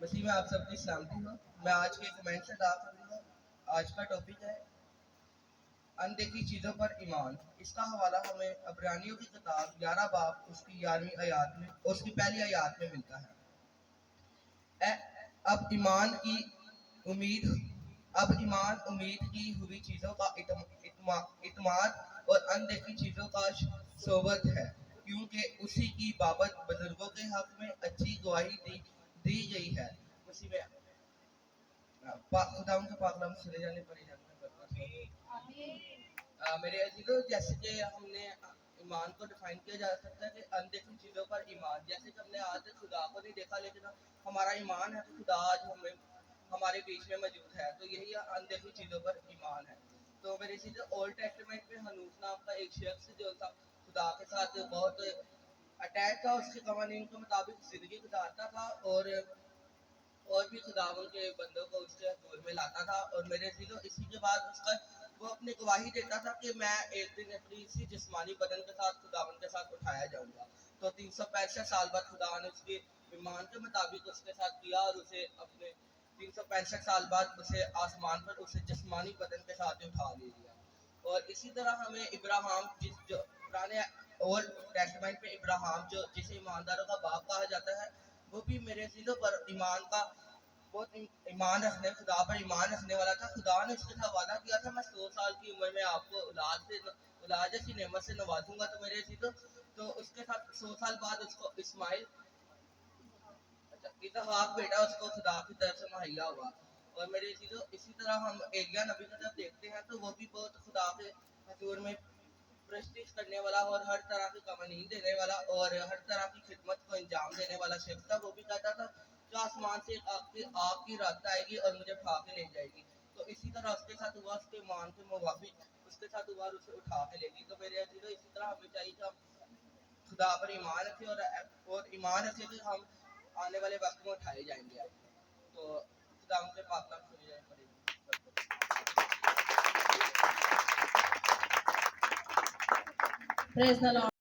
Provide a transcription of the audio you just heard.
مسیح میں آپ سب کی سلامتی ہو. میں آج کے کمنٹ سے ادا کروں گا. آج کا ٹاپک ہے اندیکھی چیزوں پر ایمان. اس کا حوالہ ہمیں عبرانیوں کی کتاب 11 باب اس کی 11ویں آیات میں اس کی پہلی آیات میں ملتا ہے. اب ایمان کی امید اب ایمان امید کی ہوئی چیزوں کا اعتماد اور اندیکھی چیزوں کا صوبت ہے، کیونکہ اسی کی بابت بزرگوں کے حق میں اچھی گواہی دی گئی ہے. اسی میں خدا ان کے پاک نام سنے جانے پر میرے عزیزوں، جیسے کہ ہم نے ایمان کو ڈیفائن کیا جا سکتا ہے کہ اندیکھی چیزوں پر ایمان. جیسے کہ ہم نے آج تک خدا کو نہیں دیکھا، لیکن ہمارا ایمان ہے کہ خدا آج ہمارے بیچ میں موجود ہے. تو یہی اندیکھی چیزوں پر ایمان ہے. تو میرے عزیزوں، اولڈ ٹیسٹمنٹ میں ہنوس نام کا ایک شخص جو تھا خدا کے ساتھ بہت اٹیچ تھا، اس کے قوانین کے مطابق زندگی گزارتا تھا اور بھی خداوند کے بندوں کو اس کے حضور میں لاتا تھا. اور میرے عزیزوں، اسی کے بعد وہ اپنی گواہی دیتا تھا کہ میں ایک دن اپنی اسی جسمانی بدن کے ساتھ خداوند کے ساتھ اٹھایا جاؤں گا. تو 365 سال بعد خدا نے اس کے ایمان کے مطابق اس کے ساتھ کیا اور اسے اپنے 365 سال بعد اسے آسمان پر اسے جسمانی بدن کے ساتھ اٹھا لے لیا. اور اسی طرح ہمیں ابراہیم جو پرانے اولڈ ٹیسٹمنٹ میں ابراہیم جسے ایمانداروں کا باپ کہا جاتا ہے، وہ بھی میرے عزیزوں پر بہت ایمان رکھنے خدا پر ایمان رکھنے والا تھا. خدا نے اس کے ساتھ وعدہ کیا تھا میں 100 سال کی عمر میں آپ کو اولاد جیسی نعمت سے نوازوں گا. تو میرے عزیزوں، تو اس کے ساتھ 100 سال بعد اس کو اسماعیل اسحاق بیٹا اس کو خدا کی طرف سے مہیا ہوا. اور میرے عزیزوں، اسی طرح ہم ایلیا نبی کی طرف دیکھتے ہیں تو وہ بھی بہت خدا کے حضور میں پرستش کرنے والا اور ہر طرح کی قوانین دینے والا اور ہر طرح کی خدمت کو انجام دینے والا شخص تھا. وہ بھی کہتا تھا کہ آسمان سے آگ کی رات آئے گی اور مجھے اٹھا کے لے جائے گی. تو اسی طرح اس کے ساتھ ہوا، اس کے ایمان کے موافق اس کے ساتھ ہوا اور اسے اٹھا کے لے گی. تو میرے عزیزوں، اسی طرح ہمیں چاہیے کہ ہم خدا پر ایمان رکھیں اور ایمان رکھیں کہ ہم آنے والے وقت میں اٹھائے جائیں گے. تو خدا ان کے پاک نام سنی جائے پڑے گی. Praise the Lord.